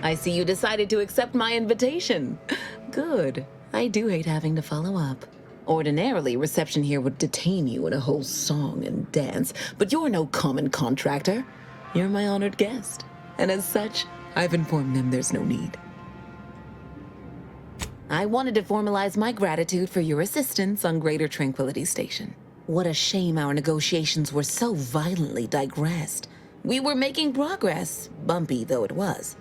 I see you decided to accept my invitation. Good. I do hate having to follow up. Ordinarily, reception here would detain you in a whole song and dance, but you're no common contractor. You're my honored guest, and as such, I've informed them there's no need. I wanted to formalize my gratitude for your assistance on Greater Tranquility Station. What a shame our negotiations were so violently digressed. We were making progress, bumpy though it was.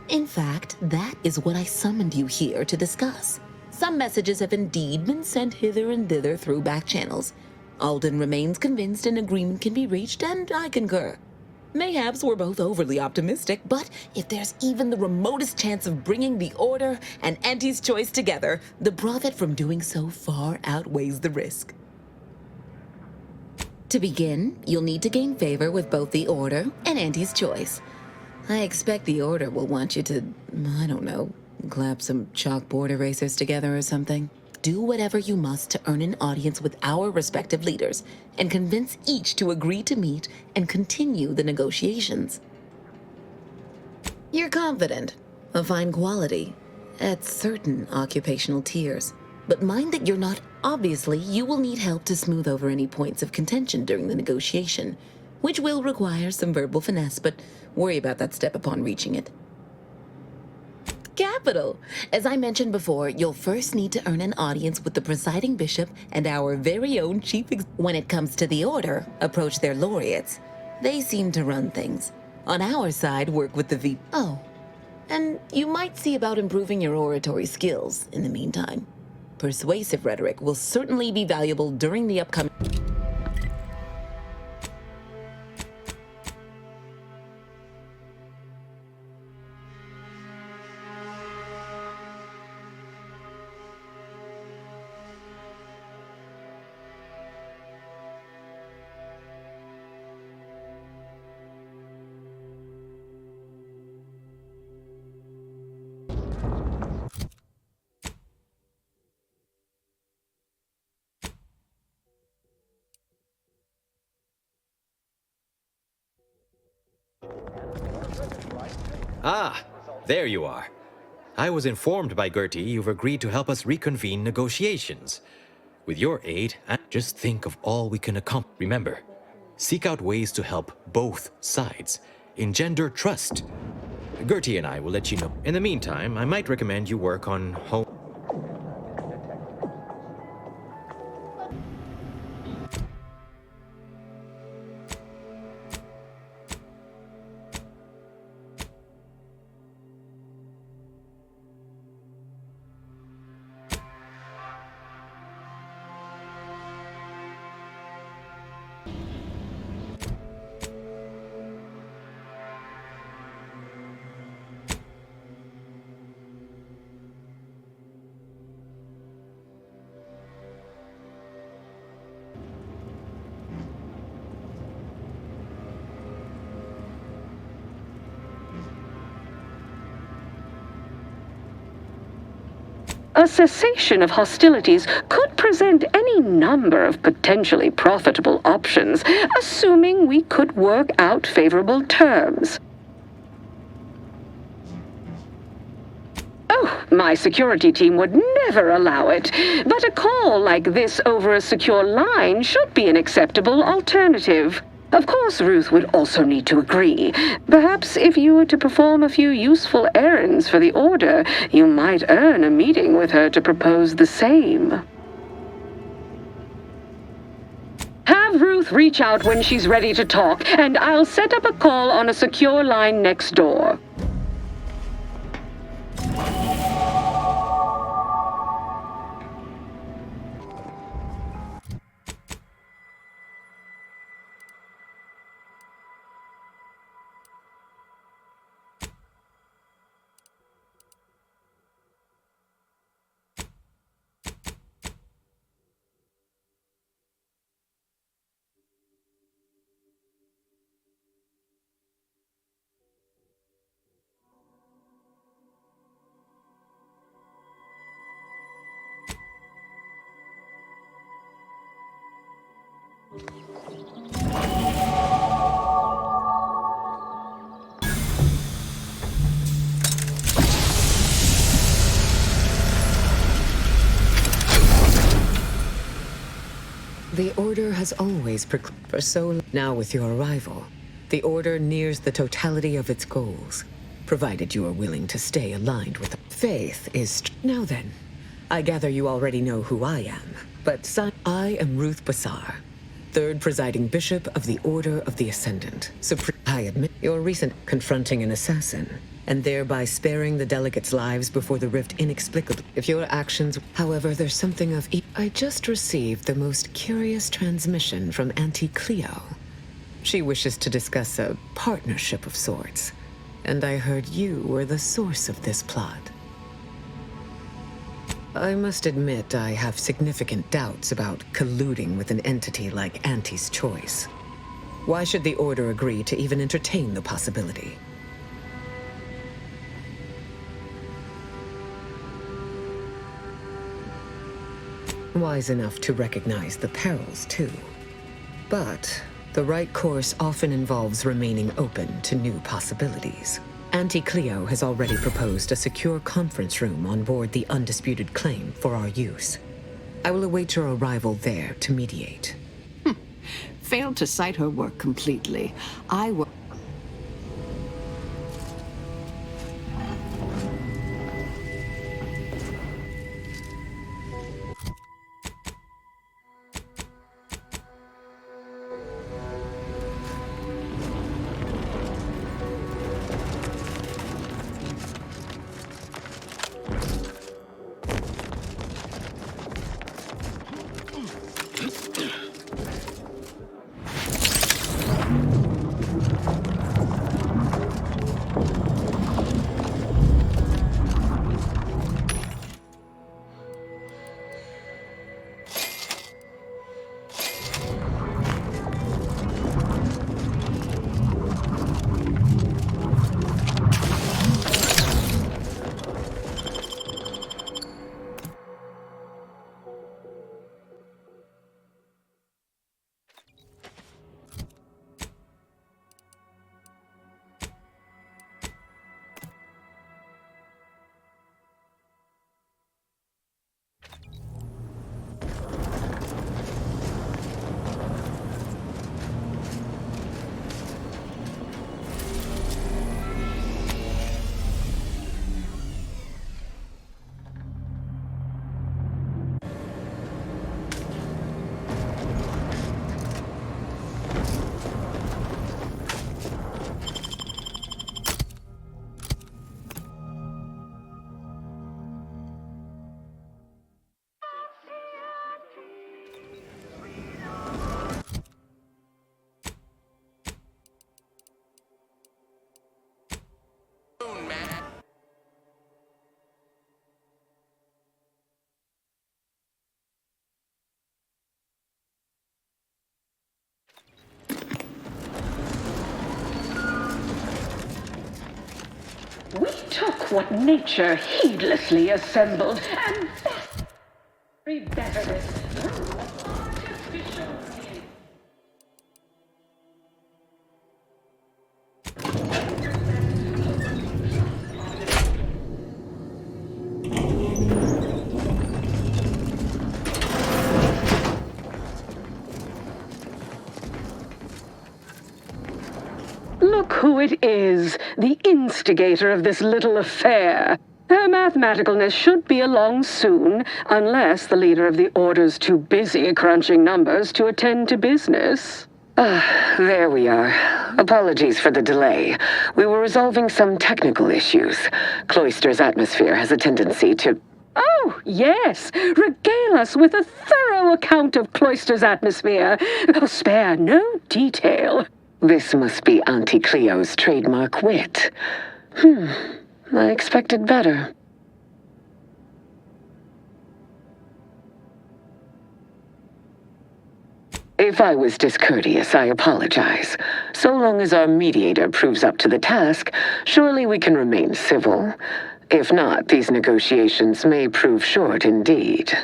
In fact, that is what I summoned you here to discuss. Some messages have indeed been sent hither and thither through back channels. Alden remains convinced an agreement can be reached, and I concur. Mayhaps we're both overly optimistic, but if there's even the remotest chance of bringing the Order and Auntie's Choice together, the profit from doing so far outweighs the risk. To begin, you'll need to gain favor with both the Order and Auntie's Choice. I expect the Order will want you to, I don't know, clap some chalkboard erasers together or something. Do whatever you must to earn an audience with our respective leaders and convince each to agree to meet and continue the negotiations. You're confident, a fine quality, at certain occupational tiers. But mind that you're not. Obviously, you will need help to smooth over any points of contention during the negotiation, which will require some verbal finesse, but worry about that step upon reaching it. Capital! As I mentioned before, you'll first need to earn an audience with the presiding bishop and our very own When it comes to the Order, approach their laureates. They seem to run things. On our side, work with the Oh, and you might see about improving your oratory skills in the meantime. Persuasive rhetoric will certainly be valuable during the upcoming... Ah, there you are. I was informed by Gertie you've agreed to help us reconvene negotiations. With your aid, just think of all we can accomplish. Remember, seek out ways to help both sides. Engender trust. Gertie and I will let you know. In the meantime, I might recommend you work on home. A cessation of hostilities could present any number of potentially profitable options, assuming we could work out favorable terms. Oh, my security team would never allow it, but a call like this over a secure line should be an acceptable alternative. Of course, Ruth would also need to agree. Perhaps if you were to perform a few useful errands for the Order, you might earn a meeting with her to propose the same. Have Ruth reach out when she's ready to talk, and I'll set up a call on a secure line next door. The Order has always for so long. Now with your arrival, the Order nears the totality of its goals, provided you are willing to stay aligned with them. Faith is... Now then, I gather you already know who I am, but I am Ruth Basar, third presiding bishop of the Order of the Ascendant. I admit your recent confronting an assassin, and thereby sparing the delegates' lives before the rift inexplicably. If your actions... However, there's something of... I just received the most curious transmission from Auntie Cleo. She wishes to discuss a partnership of sorts, and I heard you were the source of this plot. I must admit I have significant doubts about colluding with an entity like Auntie's Choice. Why should the Order agree to even entertain the possibility? Wise enough to recognize the perils, too. But the right course often involves remaining open to new possibilities. Auntie Cleo has already proposed a secure conference room on board the Undisputed Claim for our use. I will await your arrival there to mediate. Failed to cite her work completely. I will... We took what nature heedlessly assembled and rebettered it through artificial means. Look who it is, the instigator of this little affair. Her mathematicalness should be along soon, unless the leader of the Order's too busy crunching numbers to attend to business. There we are. Apologies for the delay. We were resolving some technical issues. Cloister's atmosphere has a tendency to... Oh, yes! Regale us with a thorough account of Cloister's atmosphere. Oh, spare no detail. This must be Auntie Cleo's trademark wit. I expected better. If I was discourteous, I apologize. So long as our mediator proves up to the task, surely we can remain civil. If not, these negotiations may prove short indeed.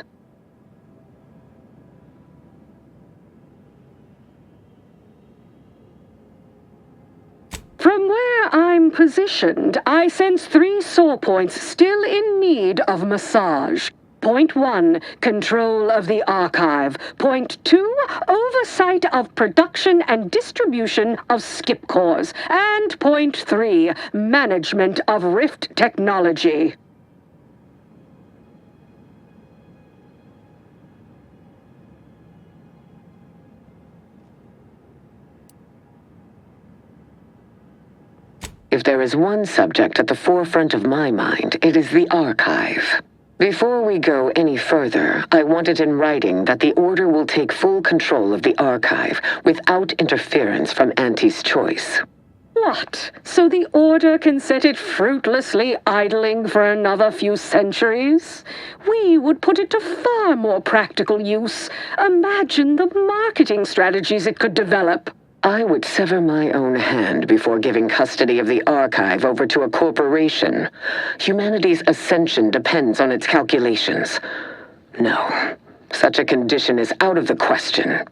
From where I'm positioned, I sense 3 sore points still in need of massage. Point 1, control of the archive. Point 2, oversight of production and distribution of skip cores. And point 3, management of Rift technology. If there is one subject at the forefront of my mind, it is the archive. Before we go any further, I want it in writing that the Order will take full control of the archive without interference from Auntie's choice. What? So the Order can set it fruitlessly idling for another few centuries? We would put it to far more practical use. Imagine the marketing strategies it could develop. I would sever my own hand before giving custody of the archive over to a corporation. Humanity's ascension depends on its calculations. No, such a condition is out of the question.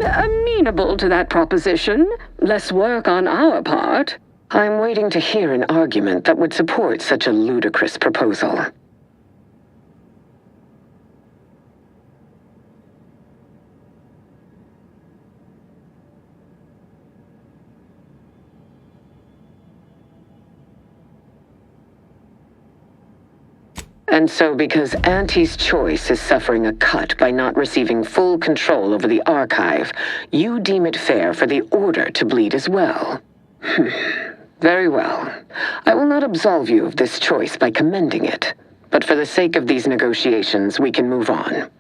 Amenable to that proposition. Less work on our part. I'm waiting to hear an argument that would support such a ludicrous proposal. And so because Auntie's choice is suffering a cut by not receiving full control over the archive, you deem it fair for the Order to bleed as well. Very well. I will not absolve you of this choice by commending it. But for the sake of these negotiations, we can move on.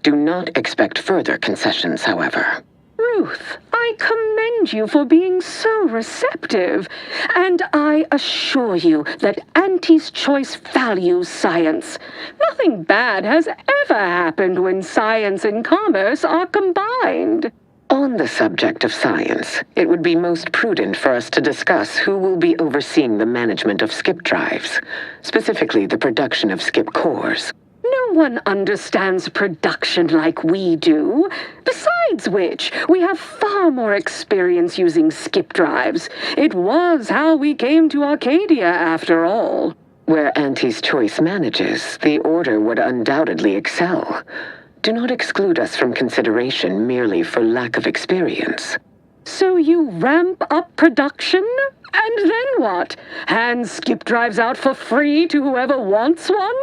Do not expect further concessions, however. Ruth, I commend you for being so receptive. And I assure you that Auntie's choice values science. Nothing bad has ever happened when science and commerce are combined. On the subject of science, it would be most prudent for us to discuss who will be overseeing the management of skip drives, specifically the production of skip cores. No one understands production like we do. Besides which, we have far more experience using skip drives. It was how we came to Arcadia, after all. Where Auntie's choice manages, the Order would undoubtedly excel. Do not exclude us from consideration merely for lack of experience. So you ramp up production? And then what? Hand skip drives out for free to whoever wants one?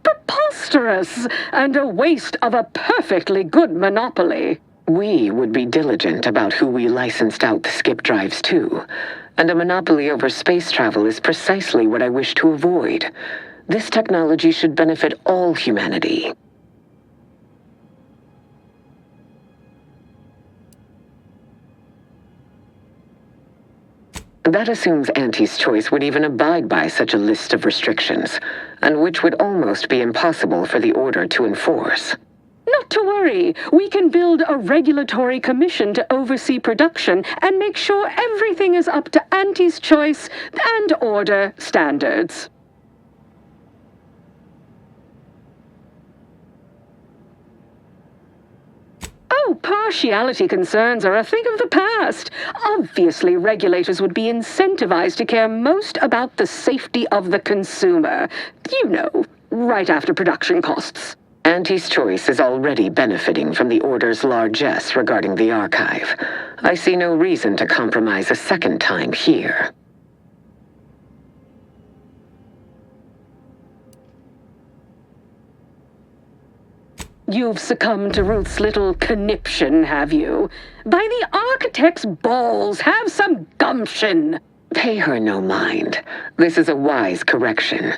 Preposterous, and a waste of a perfectly good monopoly. We would be diligent about who we licensed out the skip drives to, and a monopoly over space travel is precisely what I wish to avoid. This technology should benefit all humanity. That assumes Auntie's choice would even abide by such a list of restrictions, and which would almost be impossible for the Order to enforce. Not to worry. We can build a regulatory commission to oversee production and make sure everything is up to Auntie's choice and Order standards. Oh, partiality concerns are a thing of the past. Obviously, regulators would be incentivized to care most about the safety of the consumer. You know, right after production costs. Auntie's choice is already benefiting from the Order's largesse regarding the archive. I see no reason to compromise a second time here. You've succumbed to Ruth's little conniption, have you? By the architect's balls, have some gumption! Pay her no mind. This is a wise correction.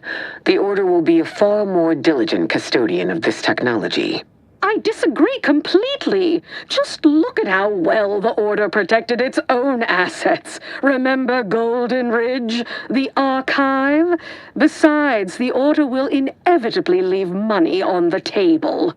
The Order will be a far more diligent custodian of this technology. I disagree completely. Just look at how well the Order protected its own assets. Remember Golden Ridge? The archive? Besides, the Order will inevitably leave money on the table.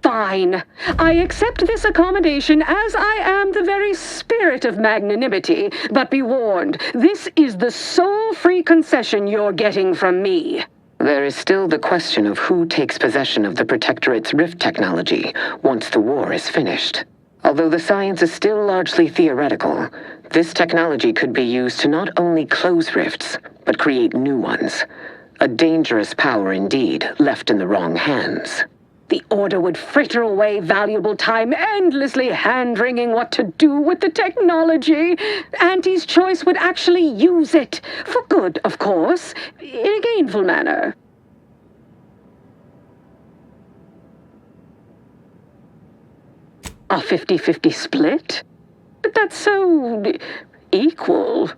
Fine. I accept this accommodation as I am the very spirit of magnanimity, but be warned, this is the sole free concession you're getting from me. There is still the question of who takes possession of the Protectorate's rift technology once the war is finished. Although the science is still largely theoretical, this technology could be used to not only close rifts, but create new ones. A dangerous power indeed, left in the wrong hands. The Order would fritter away valuable time endlessly hand-wringing what to do with the technology. Auntie's Choice would actually use it. For good, of course. In a gainful manner. A 50-50 split? But that's so equal.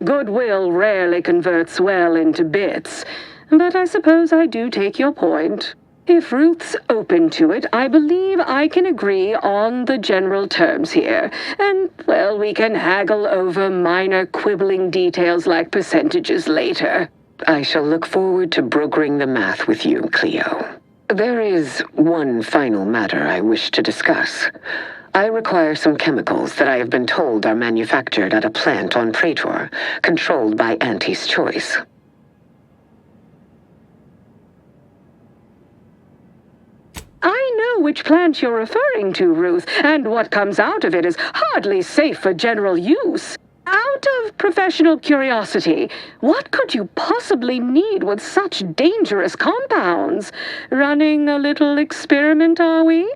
Goodwill rarely converts well into bits, but I suppose I do take your point. If Ruth's open to it, I believe I can agree on the general terms here, and, well, we can haggle over minor quibbling details like percentages later. I shall look forward to brokering the math with you, Cleo. There is one final matter I wish to discuss. I require some chemicals that I have been told are manufactured at a plant on Praetor, controlled by Auntie's Choice. I know which plant you're referring to, Ruth, and what comes out of it is hardly safe for general use. Out of professional curiosity, what could you possibly need with such dangerous compounds? Running a little experiment, are we?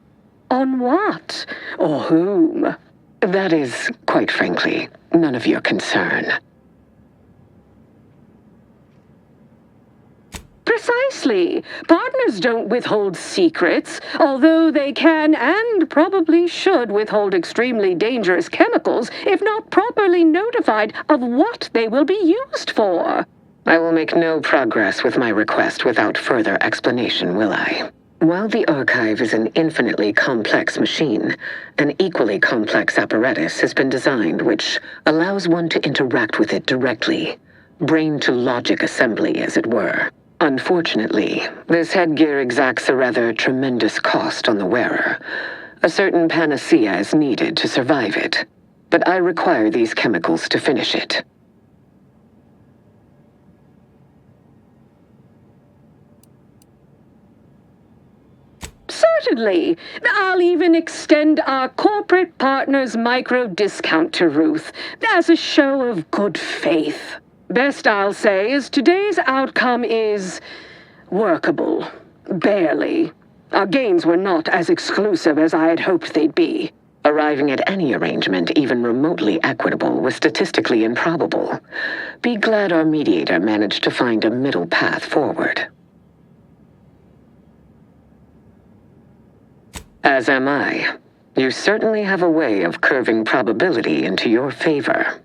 On what? Or whom? That is, quite frankly, none of your concern. Precisely. Partners don't withhold secrets, although they can and probably should withhold extremely dangerous chemicals if not properly notified of what they will be used for. I will make no progress with my request without further explanation, will I? While the Archive is an infinitely complex machine, an equally complex apparatus has been designed which allows one to interact with it directly, brain-to-logic assembly, as it were. Unfortunately, this headgear exacts a rather tremendous cost on the wearer. A certain panacea is needed to survive it, but I require these chemicals to finish it. Certainly. I'll even extend our corporate partner's micro discount to Ruth as a show of good faith. Best I'll say is today's outcome is workable. Barely. Our gains were not as exclusive as I had hoped they'd be. Arriving at any arrangement even remotely equitable was statistically improbable. Be glad our mediator managed to find a middle path forward. As am I. You certainly have a way of curving probability into your favor.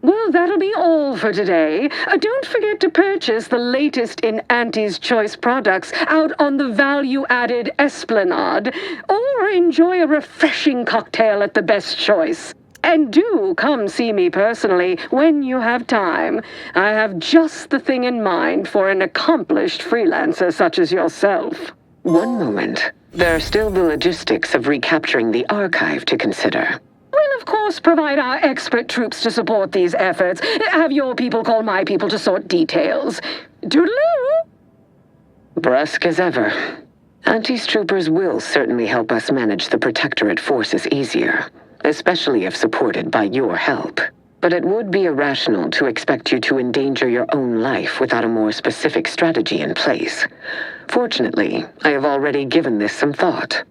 Well, that'll be all for today. Don't forget to purchase the latest in Auntie's Choice products out on the value-added Esplanade, or enjoy a refreshing cocktail at the Best Choice. And do come see me personally when you have time. I have just the thing in mind for an accomplished freelancer such as yourself. One moment. There are still the logistics of recapturing the Archive to consider. We'll, of course, provide our expert troops to support these efforts. Have your people call my people to sort details. Toodaloo! Brusque as ever. Auntie's troopers will certainly help us manage the Protectorate forces easier, especially if supported by your help. But it would be irrational to expect you to endanger your own life without a more specific strategy in place. Fortunately, I have already given this some thought.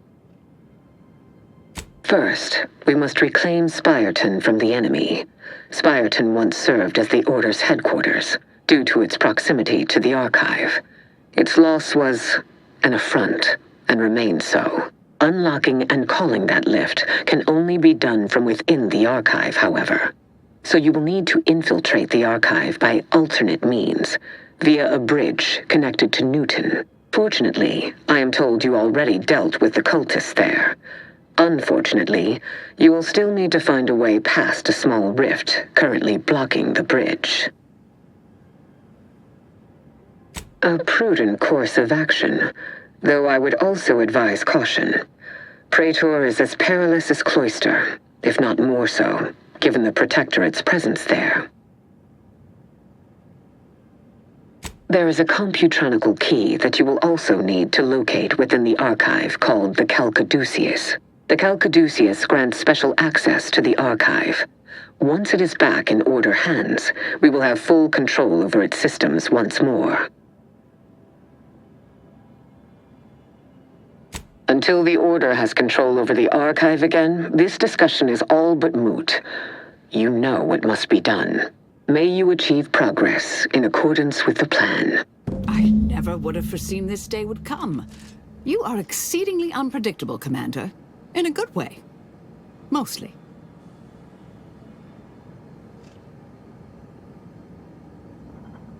First, we must reclaim Spireton from the enemy. Spireton once served as the Order's headquarters, due to its proximity to the Archive. Its loss was an affront, and remains so. Unlocking and calling that lift can only be done from within the Archive, however. So you will need to infiltrate the Archive by alternate means, via a bridge connected to Newton. Fortunately, I am told you already dealt with the cultists there. Unfortunately, you will still need to find a way past a small rift currently blocking the bridge. A prudent course of action, though I would also advise caution. Praetor is as perilous as Cloister, if not more so, given the Protectorate's presence there. There is a computronical key that you will also need to locate within the archive called the Calcaduceus. The Calcaduceus grants special access to the archive. Once it is back in Order hands, we will have full control over its systems once more. Until the Order has control over the archive again, this discussion is all but moot. You know what must be done. May you achieve progress in accordance with the plan. I never would have foreseen this day would come. You are exceedingly unpredictable, Commander. In a good way. Mostly.